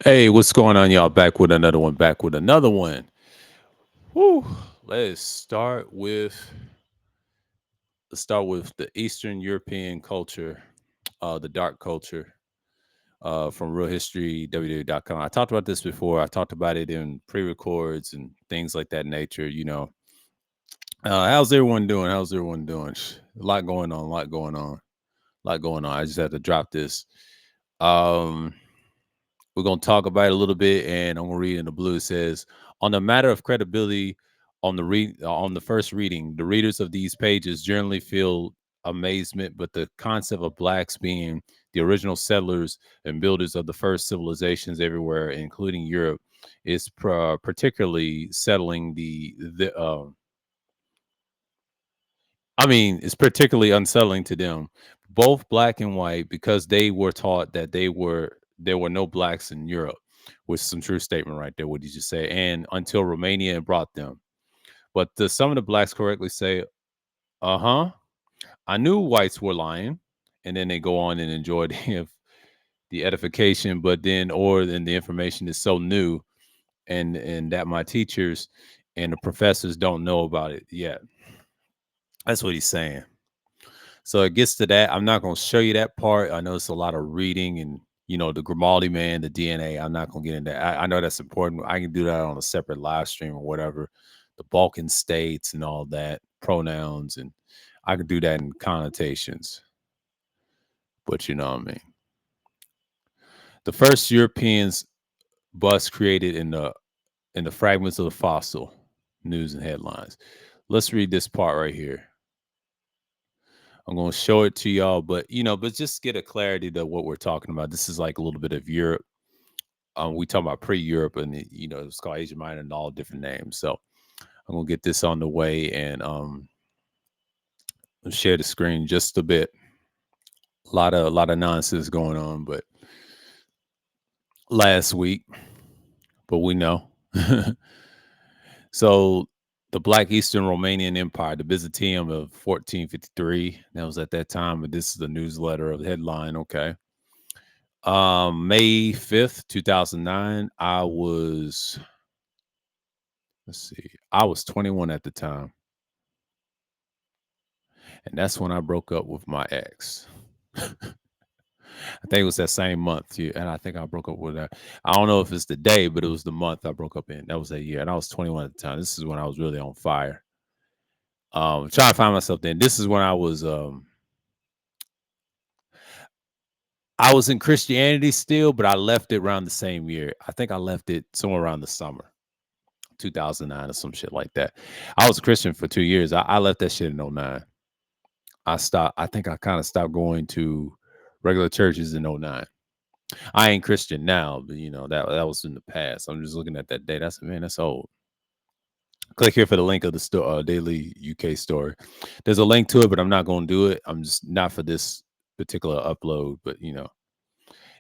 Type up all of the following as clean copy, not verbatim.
Hey, what's going on, y'all? Back with another one. Back with another one. Woo. Let's start with the Eastern European culture, the dark culture, from Real History www.com. I talked about this before. I talked about it in pre-records and things like that nature. How's everyone doing? How's everyone doing? A lot going on. A lot going on. A lot going on. I just had to drop this. Um, We're going to talk about it a little bit, and I'm going to read in the blue. It says, on the matter of credibility, on the first reading, the readers of these pages generally feel amazement, but the concept of blacks being the original settlers and builders of the first civilizations everywhere, including Europe, is particularly settling the it's particularly unsettling to them, both black and white, because they were taught that there were no blacks in Europe, which is some true statement right there. What did you say? And until Romania brought them, but some of the blacks correctly say, "Uh huh, I knew whites were lying," and then they go on and enjoy the edification, but then the information is so new, and that my teachers and the professors don't know about it yet. That's what he's saying. So it gets to that. I'm not going to show you that part. I know it's a lot of reading and the Grimaldi man, the DNA. I'm not going to get into that. I know that's important. I can do that on a separate live stream or whatever. The Balkan states and all that, pronouns, and I can do that in connotations. But you know what I mean. The first Europeans bust created in the fragments of the fossil news and headlines. Let's read this part right here. I'm going to show it to y'all, but just get a clarity to what we're talking about. This is like a little bit of Europe. We talk about pre-Europe, and it's called Asia Minor and all different names. So I'm gonna get this on the way and share the screen just a bit. A lot of nonsense going on, but last week, but we know. So the Black Eastern Romanian Empire, the Byzantium of 1453. That was at that time, but this is the newsletter of the headline. Okay. May 5th, 2009. I was 21 at the time. And that's when I broke up with my ex. I think it was that same month, yeah, and I think I broke up with her. I don't know if it's the day, but it was the month I broke up in. That was that year, and I was 21 at the time. This is when I was really on fire. Trying to find myself then. This is when I was in Christianity still, but I left it around the same year. I think I left it somewhere around the summer, 2009 or some shit like that. I was a Christian for 2 years. I left that shit in '09. I think I kind of stopped going to regular churches in '09. I ain't Christian now, but that was in the past. I'm just looking at that date. That's man, that's old. Click here for the link of the daily UK story. There's a link to it, but I'm not going to do it. I'm just not for this particular upload. But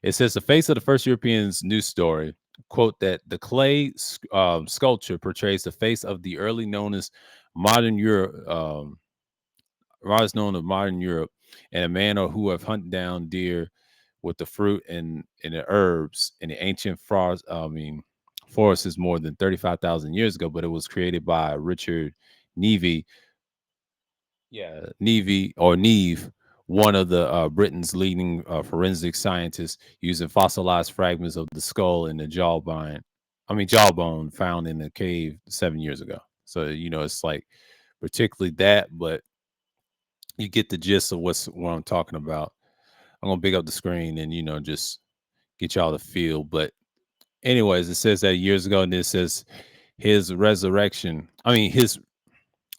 it says the face of the first Europeans news story. Quote that the clay sculpture portrays the face of the early known as modern Europe. Rise known of modern Europe, and a man or who have hunted down deer with the fruit and the herbs in the ancient forest is more than 35,000 years ago, but it was created by Richard Nevy. Yeah, Nevy or Neve, one of the Britain's leading forensic scientists, using fossilized fragments of the skull and the jawbone found in the cave 7 years ago. So it's like particularly that, but you get the gist of what I'm talking about. I'm gonna pick up the screen and just get y'all to feel. But anyways, it says that years ago, and it says his resurrection. His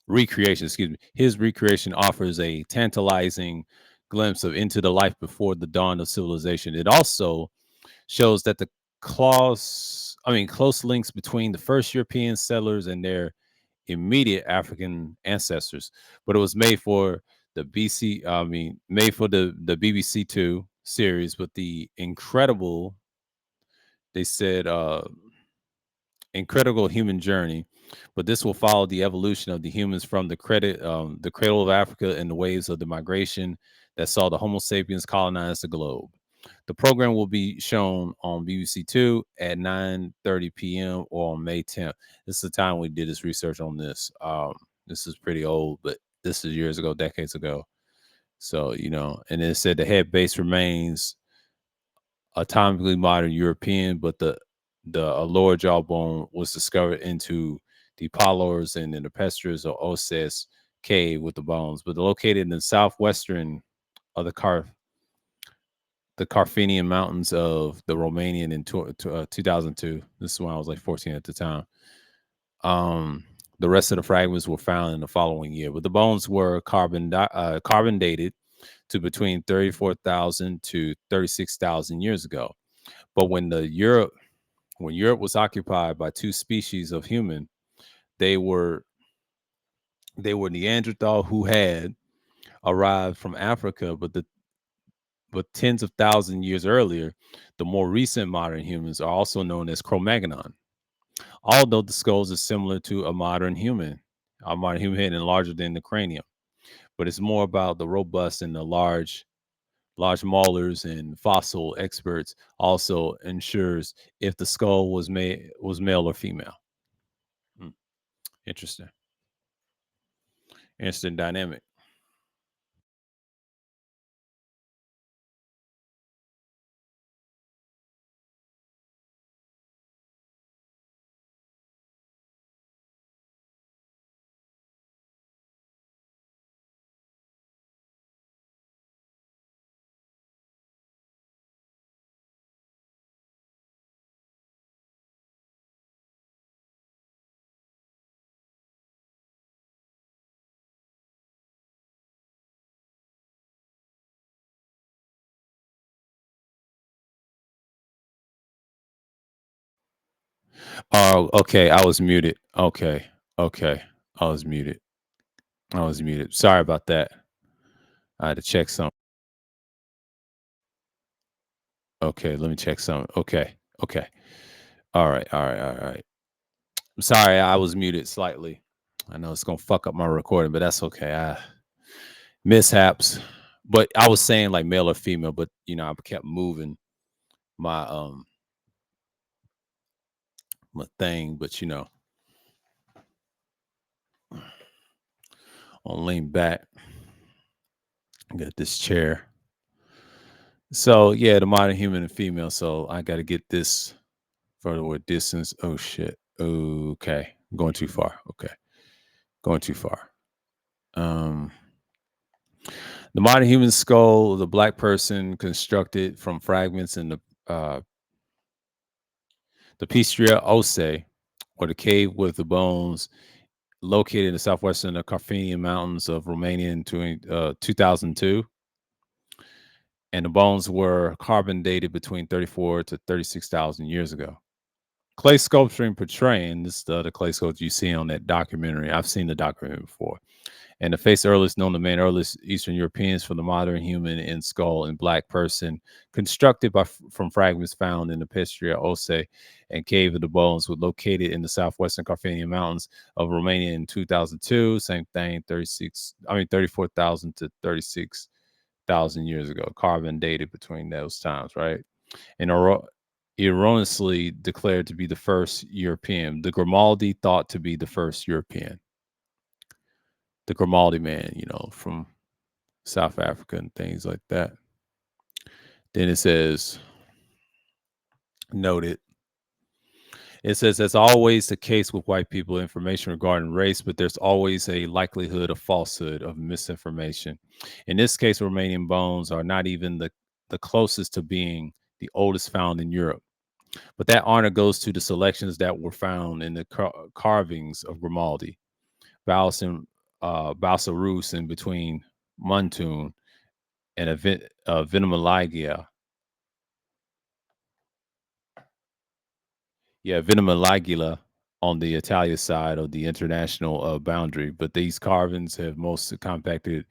recreation. Excuse me. His recreation offers a tantalizing glimpse of into the life before the dawn of civilization. It also shows that close links between the first European settlers and their immediate African ancestors. But it was made for the BBC Two series with the incredible, they said, incredible human journey. But this will follow the evolution of the humans from the cradle of Africa and the waves of the migration that saw the Homo sapiens colonize the globe. The program will be shown on BBC Two at 9:30 p.m. or on May 10th. This is the time we did this research on this. This is pretty old, but this is years ago, decades ago. So, and it said the head base remains atomically modern European, but the lower jawbone was discovered into the Polars and the Pestras or Osses cave with the bones, but located in the southwestern of the Carpathian Mountains of the Romanian in 2002. This is when I was like 14 at the time. The rest of the fragments were found in the following year, but the bones were carbon dated to between 34,000 to 36,000 years ago. But when Europe was occupied by two species of human, they were Neanderthal who had arrived from Africa, but tens of thousands years earlier, the more recent modern humans are also known as Cro-Magnon. Although the skulls are similar to a modern human head and larger than the cranium, but it's more about the robust and the large molars, and fossil experts also ensures if the skull was male or female. Hmm. Interesting. Interesting dynamic. Oh, okay. I was muted. Okay. Okay. I was muted. Sorry about that. I had to check something. Okay, let me check something. Okay. Okay. All right. All right. All right. I'm sorry, I was muted slightly. I know it's gonna fuck up my recording, but that's okay. Mishaps. But I was saying like male or female, but I kept moving my my thing, but I'll lean back. Got this chair. So yeah, the modern human and female. So I got to get this further with distance. Oh shit. Okay, going too far. Okay, going too far. Um, the modern human skull, the black person constructed from fragments in the Pistria Osse, or the cave with the bones, located in the southwestern Carpathian Mountains of Romania in 2002. And the bones were carbon dated between 34 to 36,000 years ago. Clay sculpturing portraying this is the other clay sculpture you see on that documentary. I've seen the documentary before. And the face earliest known to man, earliest Eastern Europeans from the modern human in skull and black person, constructed from fragments found in the Pestria Osse and Cave of the Bones, were located in the southwestern Carpathian Mountains of Romania in 2002. Same thing, 34,000 to 36,000 years ago, carbon dated between those times, right? And erroneously declared to be the first European. The Grimaldi thought to be the first European. The Grimaldi man, from South Africa and things like that. Then it says, noted. It says, that's always the case with white people, information regarding race, but there's always a likelihood of falsehood, of misinformation. In this case, Romanian bones are not even the closest to being the oldest found in Europe. But that honor goes to the selections that were found in the carvings of Grimaldi, Balsa Rus in between Muntun and Vinamaligia. Yeah, Vinamaligula on the Italian side of the international boundary. But these carvings have most compacted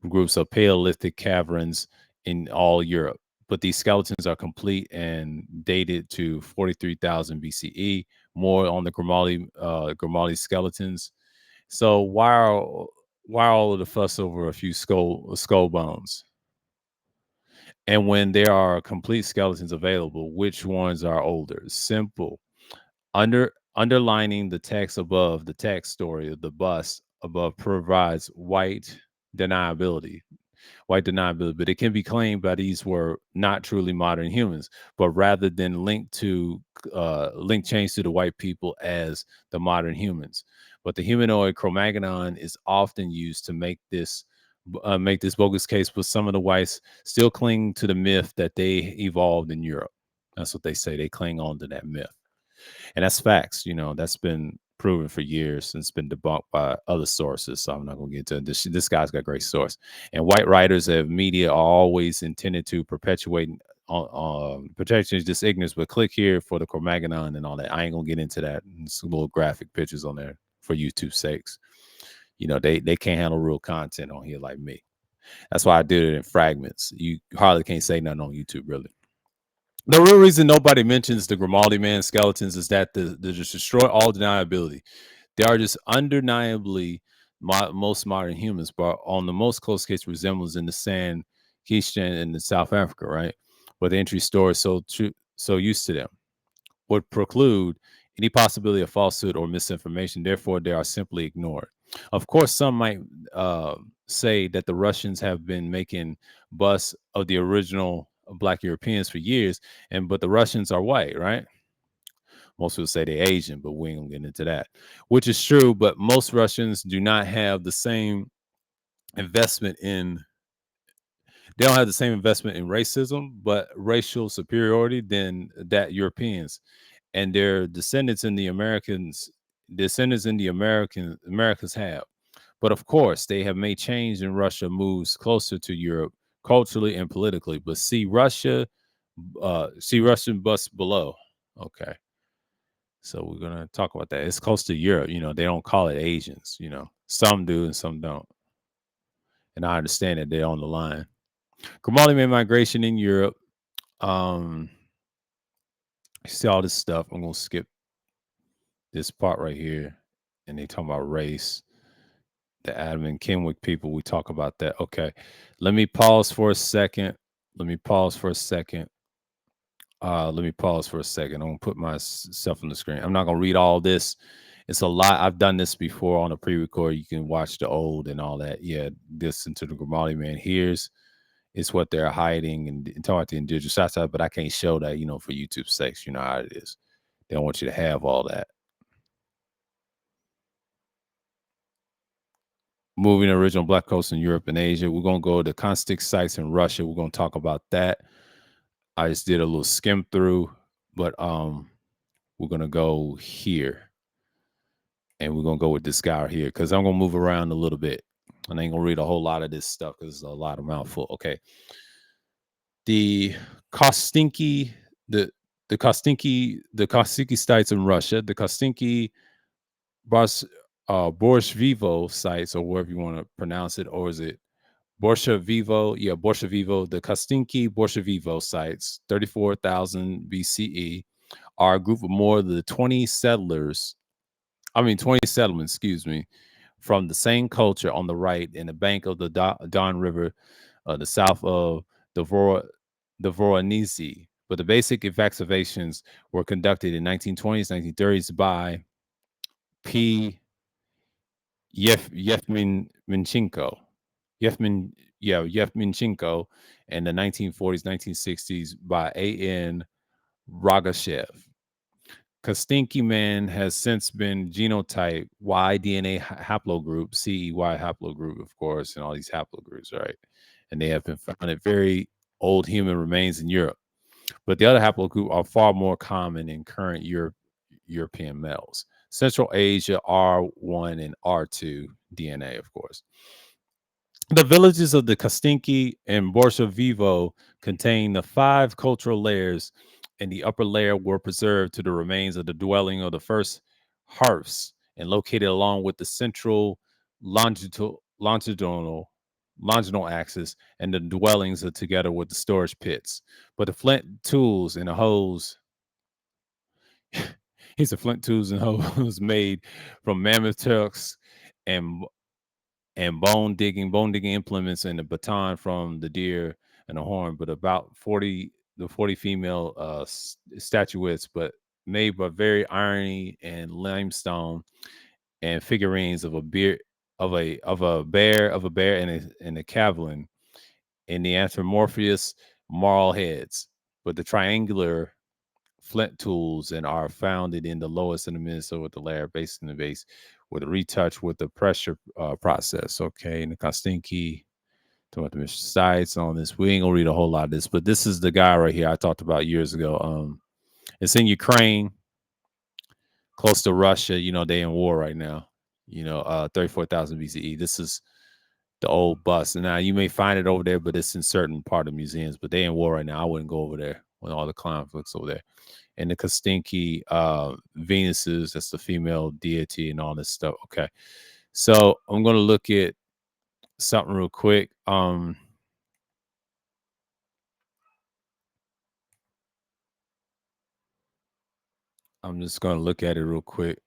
groups of Paleolithic caverns in all Europe. But these skeletons are complete and dated to 43,000 BCE. More on the Grimaldi skeletons. So why all of the fuss over a few skull bones? And when there are complete skeletons available, which ones are older? Simple. Underlining the text above, the text story of the bust above provides deniability deniability, but it can be claimed that these were not truly modern humans, but rather than link change to the white people as the modern humans. But the humanoid Cro-Magnon is often used to make this bogus case, but some of the whites still cling to the myth that they evolved in Europe. That's what they say. They cling on to that myth. And that's facts. That's been proven for years and it's been debunked by other sources. So I'm not going to get into this. This guy's got great source. And white writers of media are always intended to perpetuate protections, this ignorance. But click here for the Cro-Magnon and all that. I ain't gonna get into that. Some little graphic pictures on there for YouTube's sakes. They can't handle real content on here like me. That's why I did it in fragments. You hardly can't say nothing on YouTube, really. The real reason nobody mentions the Grimaldi Man skeletons is that they just destroy all deniability. They are just undeniably most modern humans, but on the most close case resemblance in the San Kishan in the South Africa, right? Where the entry store is so used to them, would preclude any possibility of falsehood or misinformation. Therefore, they are simply ignored. Of course, some might say that the Russians have been making busts of the original Black Europeans for years, but the Russians are white, right? Most people say they're Asian, but we ain't gonna get into that, which is true. But most Russians do not have the same investment in. They don't have the same investment in racism, but racial superiority than that Europeans and their descendants in the Americas have. But of course, they have made change in Russia moves closer to Europe culturally and politically. But see Russian bus below. Okay. So we're gonna talk about that. It's close to Europe. They don't call it Asians. Some do and some don't. And I understand that they're on the line. Grimaldi made migration in Europe. Um, see all this stuff. I'm gonna skip this part right here, and they talk about race. The Adam and Kenwick people. We talk about that. Okay, let me pause for a second. Let me pause for a second. Let me pause for a second. I'm gonna put myself on the screen. I'm not gonna read all this. It's a lot. I've done this before on a pre-record. You can watch the old and all that. Yeah, listen to the Grimaldi man. Here's it's what they're hiding and talking about the individual shots out, but I can't show that, for YouTube's sakes. You know how it is. They don't want you to have all that. Moving original Black coast in Europe and Asia. We're gonna go to Constic sites in Russia. We're gonna talk about that. I just did a little skim through, but we're gonna go here, and we're gonna go with this guy here because I'm gonna move around a little bit, and I ain't gonna read a whole lot of this stuff because it's a lot of mouthful. Okay, the Kostinki, the Kostinki sites in Russia, the Kostinki Borshevivo sites, or whatever you want to pronounce it, or is it Borshevivo? Yeah, Borshevivo. The Kostinki Borshevivo sites, 34,000 BCE, are a group of more than 20 20 settlements, excuse me, from the same culture on the right in the bank of the Don River, the south of the Voronezh. But the basic excavations were conducted in 1920s, 1930s by P. Yefminchenko. Yefminchenko, and the 1940s, 1960s by A.N. Rogashev. Kostinki man has since been genotype Y DNA haplogroup, CEY haplogroup, of course, and all these haplogroups, right? And they have been found in very old human remains in Europe. But the other haplogroup are far more common in current European males. Central Asia, R1 and R2 DNA, of course. The villages of the Kostinki and Borshevivo contain the 5 cultural layers, and the upper layer were preserved to the remains of the dwelling of the first hearths and located along with the central longitudinal axis, and the dwellings are together with the storage pits. But the flint tools and the hose, he's a flint tools and hose made from mammoth tusks and bone digging implements and the baton from the deer and a horn, but about 40 female statuettes, but made by very irony and limestone, and figurines of a bear and a javelin in the anthropomorphous marl heads, but the triangular flint tools and are founded in the lowest in the Minnesota with the layer base in the base with a retouch with the pressure process. Okay, and the Kostinki, talking about the mission sites and all this. We ain't gonna read a whole lot of this, but this is the guy right here I talked about years ago. It's in Ukraine, close to Russia. You know, they in war right now. 34,000 BCE. This is the old bus. And now you may find it over there, but it's in certain part of museums. But they in war right now. I wouldn't go over there when all the conflicts over there. And the Kostinki Venuses, that's the female deity and all this stuff. Okay. So I'm gonna look at something real quick. I'm just gonna look at it real quick.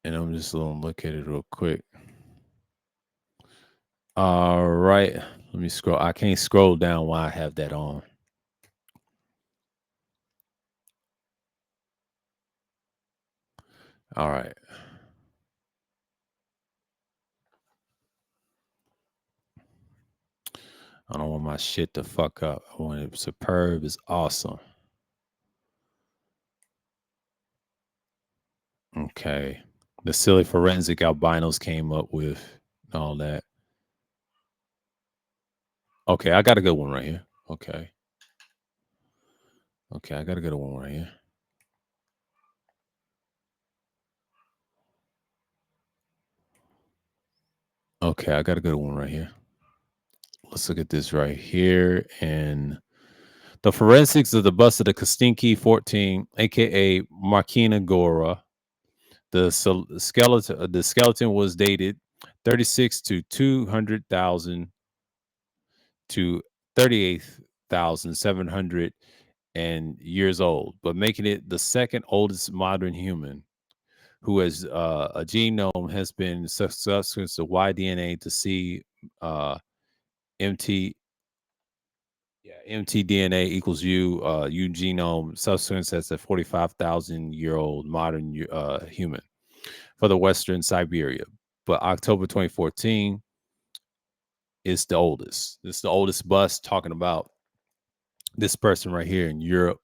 And I'm just gonna look at it real quick. All right. Let me scroll. I can't scroll down while I have that on. All right. I don't want my shit to fuck up. I want it superb is awesome. Okay. The silly forensic albinos came up with all that. Okay, I got a good one right here. Okay. Okay, I got a good one right here. Okay, I got a good one right here. Let's look at this right here. And the forensics of the bust of the Kostinki 14, aka Markina Gora. The skeleton was dated 36 to 200,000 to 38,700 and years old, but making it the second oldest modern human who has a genome has been subsequent to Y-DNA to see MT mtDNA equals U genome subsequence as a 45,000-year-old modern human for the Western Siberia. But October 2014 is the oldest. This is the oldest bust talking about this person right here in Europe,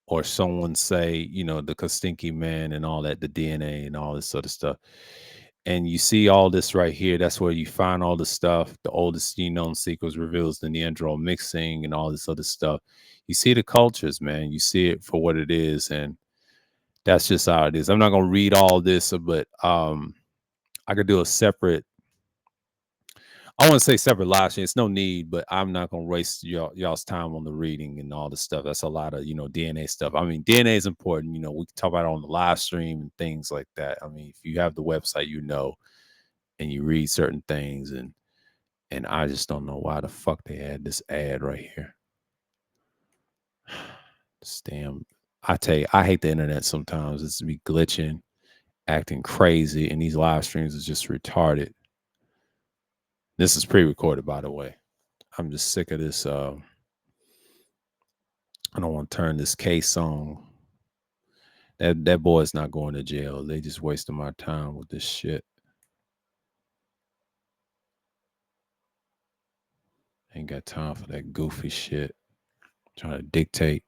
or someone say, the Kostinki man and all that, the DNA and all this sort of stuff. And you see all this right here. That's where you find all the stuff. The oldest genome sequence reveals the Neanderthal mixing and all this other stuff. You see the cultures, man. You see it for what it is, and that's just how it is. I'm not gonna read all this, but I could do a separate. I want to say separate live stream. It's no need, but I'm not gonna waste y'all's time on the reading and all this stuff. That's a lot of DNA stuff. I mean, DNA is important. We can talk about it on the live stream and things like that. I mean, if you have the website, and you read certain things, and I just don't know why the fuck they had this ad right here. This damn, I tell you, I hate the internet sometimes. It's be glitching, acting crazy, and these live streams is just retarded. This is pre-recorded, by the way. I'm just sick of this. I don't want to turn this case on. That boy's not going to jail. They just wasting my time with this shit. Ain't got time for that goofy shit. Trying to dictate.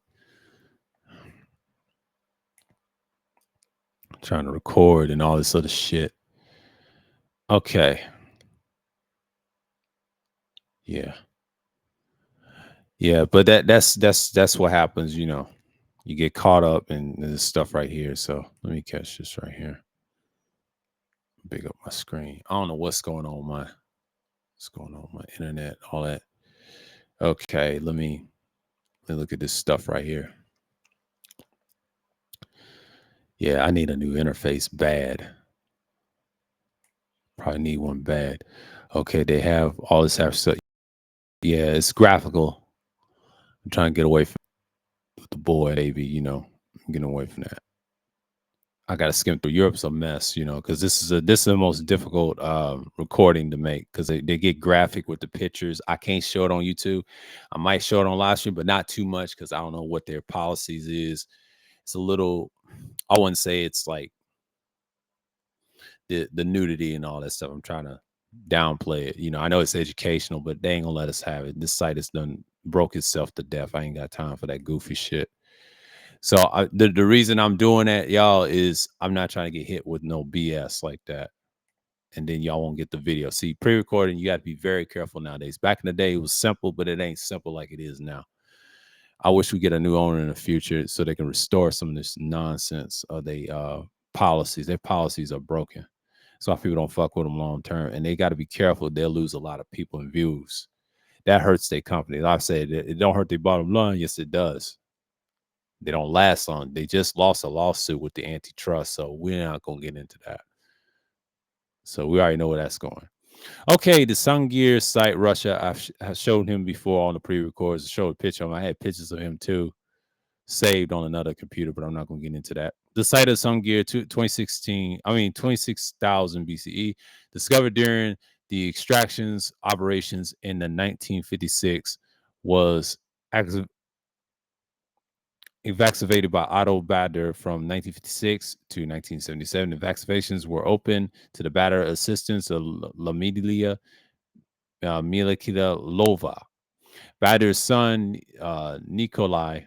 Trying to record and all this other shit. Okay. Yeah. Yeah, but that's what happens, You get caught up in this stuff right here. So let me catch this right here. Big up my screen. I don't know what's going on with my internet, all that. Okay, let me look at this stuff right here. Yeah, I need a new interface bad. Probably need one bad. Okay, they have all this extra stuff. Yeah, it's graphical. I'm trying to get away from the boy, baby, I'm getting away from that. I gotta skim through. Europe's a mess, because this is the most difficult recording to make because they get graphic with the pictures. I can't show it on YouTube. I might show it on live stream, but not too much because I don't know what their policies is. It's a little. I wouldn't say it's like the nudity and all that stuff. I'm trying to downplay it. I know it's educational, but they ain't gonna let us have it. This site has done broke itself to death. I ain't got time for that goofy shit. So the reason I'm doing that, y'all, is I'm not trying to get hit with no BS like that. And then y'all won't get the video. See, pre-recording, you got to be very careful nowadays. Back in the day, it was simple, but it ain't simple like it is now. I wish we get a new owner in the future so they can restore some of this nonsense of they policies. Their policies are broken. So people don't fuck with them long term. And they got to be careful. They'll lose a lot of people and views. That hurts their company. Like I said, it don't hurt their bottom line. Yes, it does. They don't last long. They just lost a lawsuit with the antitrust. So we're not going to get into that. So we already know where that's going. Okay, the Sungir site, Russia. I showed him before on the pre-records. I showed a picture of him. I had pictures of him too, saved on another computer, but I'm not going to get into that. The site of Sungir, 26,000 BCE, discovered during the extractions operations in the 1956, was excavated by Otto Bader from 1956 to 1977. The excavations were open to the Bader assistance of Lamilia Milikilova. Bader's son, Nikolai,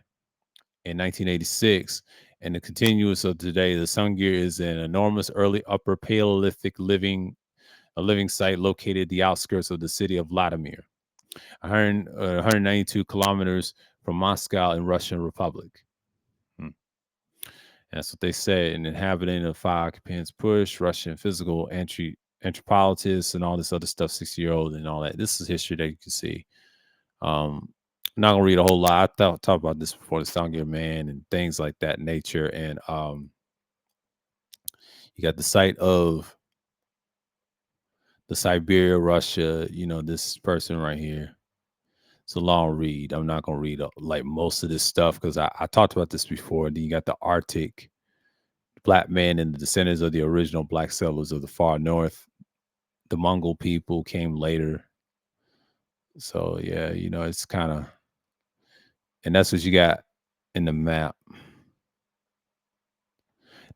in 1986, and the continuous of today, the Sungir is an enormous early Upper Paleolithic living site located at the outskirts of the city of Vladimir, 192 kilometers from Moscow in Russian Republic. That's what they said. An inhabitant of 5 occupants push Russian physical anthropologists and all this other stuff, 60-year-old and all that. This is history that you can see. I'm not gonna read a whole lot. I talked about this before, the Songir man and things like that nature. And you got the site of the Siberia, Russia. This person right here. It's a long read. I'm not gonna read like most of this stuff because I talked about this before. Then you got the Arctic. Black men and the descendants of the original black settlers of the far north. The Mongol people came later. So yeah, it's kind of, and that's what you got in the map.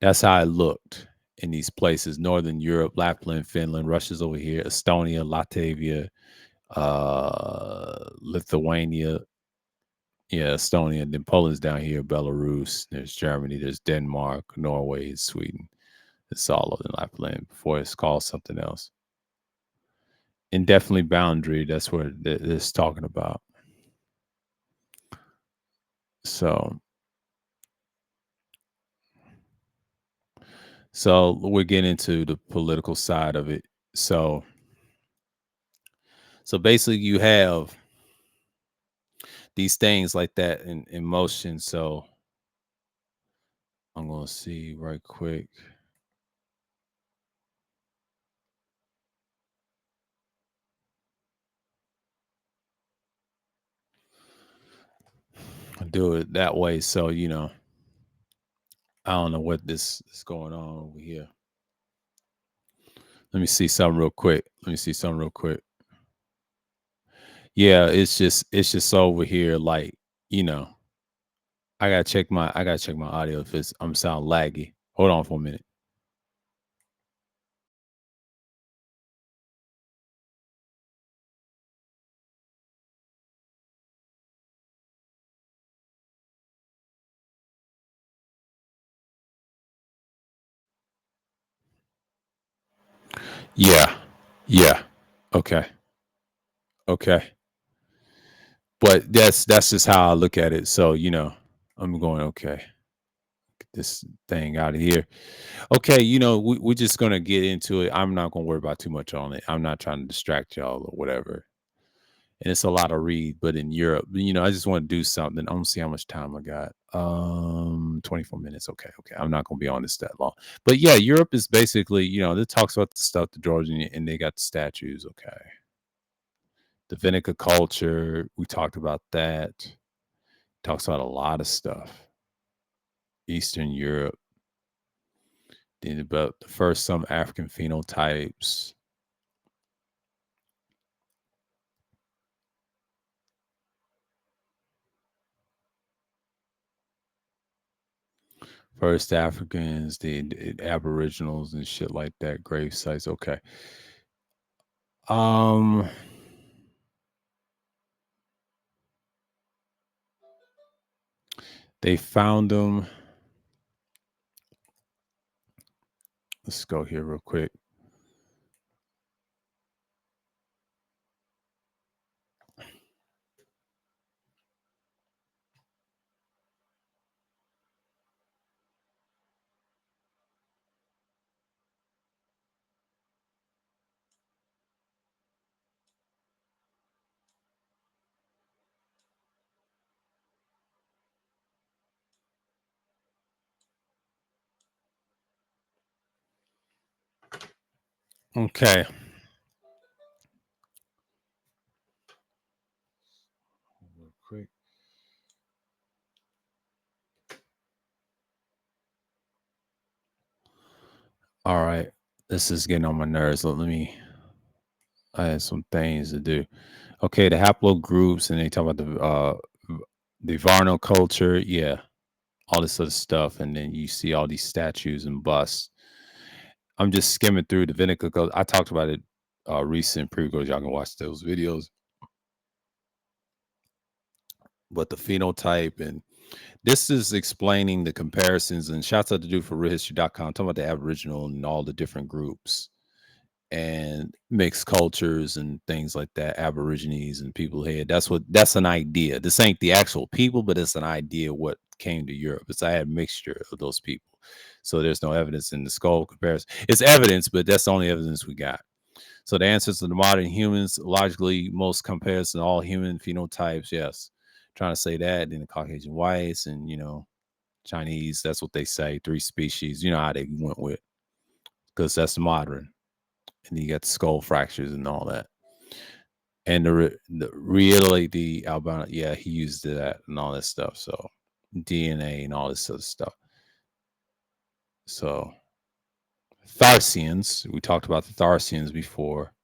That's how it looked in these places: Northern Europe, Lapland, Finland, Russia's over here, Estonia, Latvia, Lithuania, yeah, Estonia, and then Poland's down here, Belarus. There's Germany, there's Denmark, Norway, Sweden. It's all over Lapland before it's called something else. Indefinitely boundary. That's what it's talking about. So we're getting into the political side of it. So basically, you have these things like that in motion. So I'm gonna see right quick. I'll do it that way. So I don't know what this is going on over here. Let me see something real quick. Yeah, it's just over here. Like, I gotta check my audio if I'm sound laggy. Hold on for a minute. Yeah. Yeah. Okay. Okay. But that's just how I look at it. So, I'm going, okay, get this thing out of here. Okay, we're just gonna get into it. I'm not gonna worry about too much on it. I'm not trying to distract y'all or whatever. And it's a lot of read, but in Europe, I just want to do something. I'm gonna see how much time I got. 24 minutes. Okay, okay. I'm not gonna be on this that long. But yeah, Europe is basically, it talks about the stuff, the Georgian, and they got the statues. Okay. The Vinica culture, we talked about that. Talks about a lot of stuff. Eastern Europe. They developed the first some African phenotypes. First Africans, the Aboriginals and shit like that, grave sites. Okay. Um, they found them. Let's go here real quick. Okay. Real quick. All right. This is getting on my nerves. Let me. I had some things to do. Okay, the haplogroups, and they talk about the Varno culture. Yeah, all this other stuff, and then you see all these statues and busts. I'm just skimming through the Vinica Code. I talked about it recent pre-goes. Y'all can watch those videos. But the phenotype, and this is explaining the comparisons, and shouts out to do for realhistory.com, talking about the Aboriginal and all the different groups and mixed cultures and things like that, Aborigines and people here. That's an idea. This ain't the actual people, but it's an idea what came to Europe. It's a mixture of those people. So there's no evidence in the skull comparison. It's evidence, but that's the only evidence we got. So the answers to the modern humans, logically, most comparison to all human phenotypes, yes. Trying to say that, then the Caucasian whites and Chinese, that's what they say, three species. You know how they went with, because that's modern. And you got the skull fractures and all that. And the really the albino, yeah, he used that and all that stuff. So DNA and all this other stuff. So Tharsians, we talked about the Tharsians before.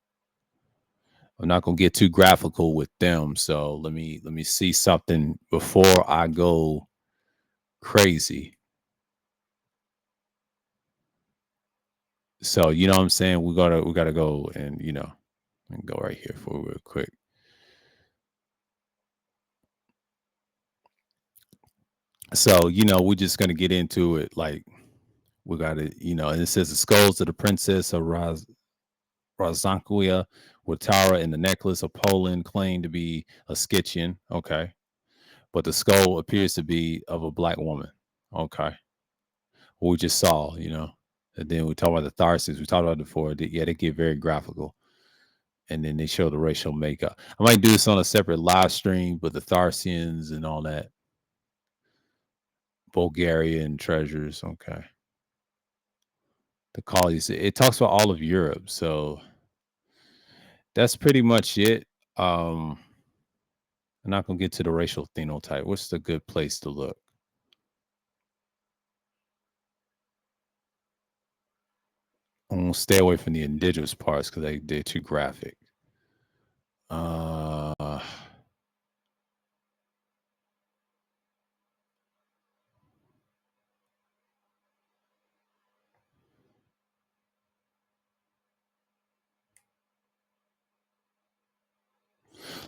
I'm not gonna get too graphical with them. So let me see something before I go crazy. So you know what I'm saying? We gotta go and and go right here for real quick. So we're just gonna get into it. Like we gotta, and it says the skulls of the princess of Razankuia with Tara and the necklace of Poland claim to be a Scythian. Okay. But the skull appears to be of a black woman. Okay. What we just saw, And then we talk about the Tharsis. We talked about it before. Yeah, they get very graphical. And then they show the racial makeup. I might do this on a separate live stream, but the Tharsians and all that. Bulgarian treasures. Okay. The colonies. It talks about all of Europe. So that's pretty much it. I'm not gonna get to the racial phenotype. What's the good place to look? I'm gonna stay away from the indigenous parts because they're too graphic. Uh,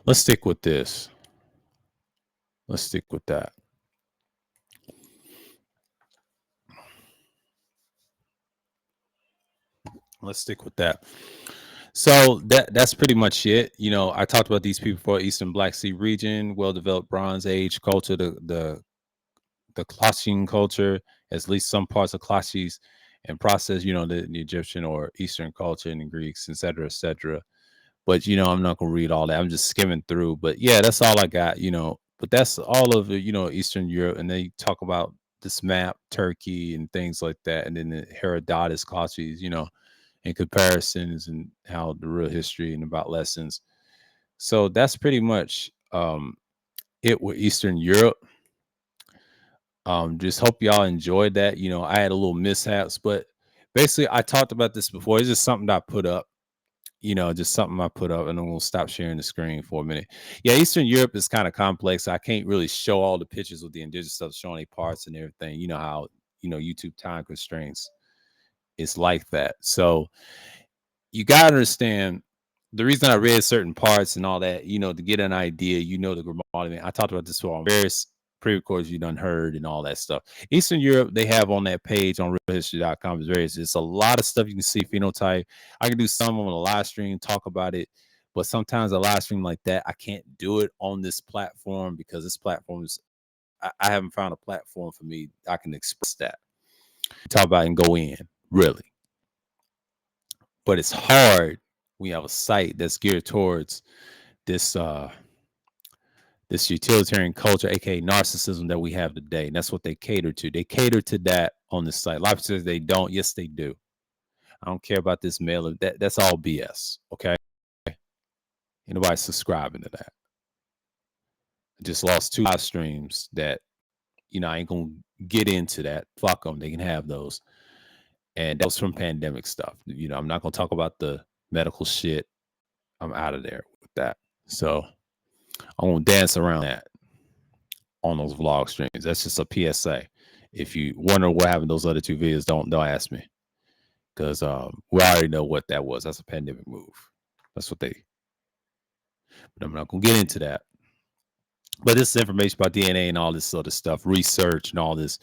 let's stick with this. Let's stick with that. Let's stick with that. So that's pretty much it. I talked about these people for Eastern Black Sea region, well-developed Bronze Age culture, the Classian culture, at least some parts of Classis and process, the Egyptian or Eastern culture and the Greeks, et cetera. But I'm not gonna read all that. I'm just skimming through. But yeah, that's all I got. But that's all of Eastern Europe, and they talk about this map, Turkey, and things like that, and then the Herodotus Classes, and comparisons and how the real history and about lessons. So that's pretty much it with Eastern Europe. Just hope y'all enjoyed that. You know, I had a little mishaps, but basically I talked about this before. It's just something that I put up, just something I put up, and then we'll stop sharing the screen for a minute. Yeah, Eastern Europe is kind of complex. I can't really show all the pictures with the indigenous stuff showing their parts and everything. You know how, YouTube time constraints is like that. So you gotta understand the reason I read certain parts and all that, to get an idea, the Grimaldi. I talked about this before on various pre-recordings you done heard and all that stuff. Eastern Europe, they have on that page on realhistory.com is various. It's a lot of stuff you can see, phenotype. I can do some on a live stream, talk about it, but sometimes a live stream like that, I can't do it on this platform because this platform is I haven't found a platform for me I can express that. Talk about it and go in, really. But it's hard when you have a site that's geared towards this this utilitarian culture, aka narcissism that we have today. And that's what they cater to. They cater to that on the site. A lot of people say they don't. Yes, they do. I don't care about this mail. That's all BS. Okay. Ain't nobody subscribing to that. I just lost 2 live streams that, I ain't gonna get into that. Fuck them. They can have those. And that was from pandemic stuff. I'm not gonna talk about the medical shit. I'm out of there with that. So I'm gonna dance around that on those vlog streams. That's just a PSA. If you wonder what happened to those other 2 videos, don't ask me. Because we already know what that was. That's a pandemic move. That's what they. But I'm not gonna get into that. But this information about DNA and all this sort of stuff, research and all this,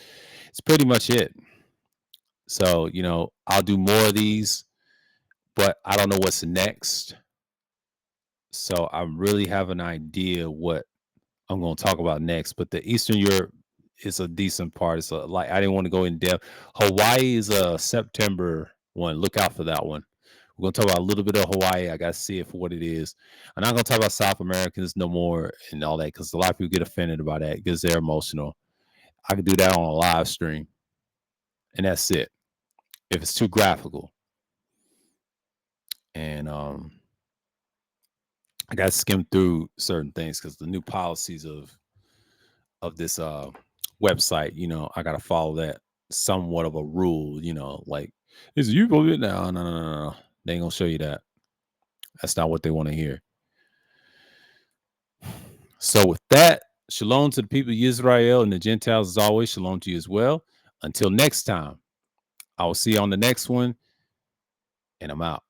it's pretty much it. So, I'll do more of these, but I don't know what's next. So I really have an idea what I'm going to talk about next. But the Eastern Europe is a decent part. It's like I didn't want to go in depth. Hawaii is a September one. Look out for that one. We're going to talk about a little bit of Hawaii. I got to see it for what it is. I'm not going to talk about South Americans no more and all that because a lot of people get offended about that because they're emotional. I can do that on a live stream, and that's it. If it's too graphical, and I got to skim through certain things because the new policies of this website, I got to follow that somewhat of a rule. Like is you believe it now? No. They ain't gonna show you that. That's not what they want to hear. So with that, shalom to the people of Israel and the Gentiles as always. Shalom to you as well. Until next time, I will see you on the next one, and I'm out.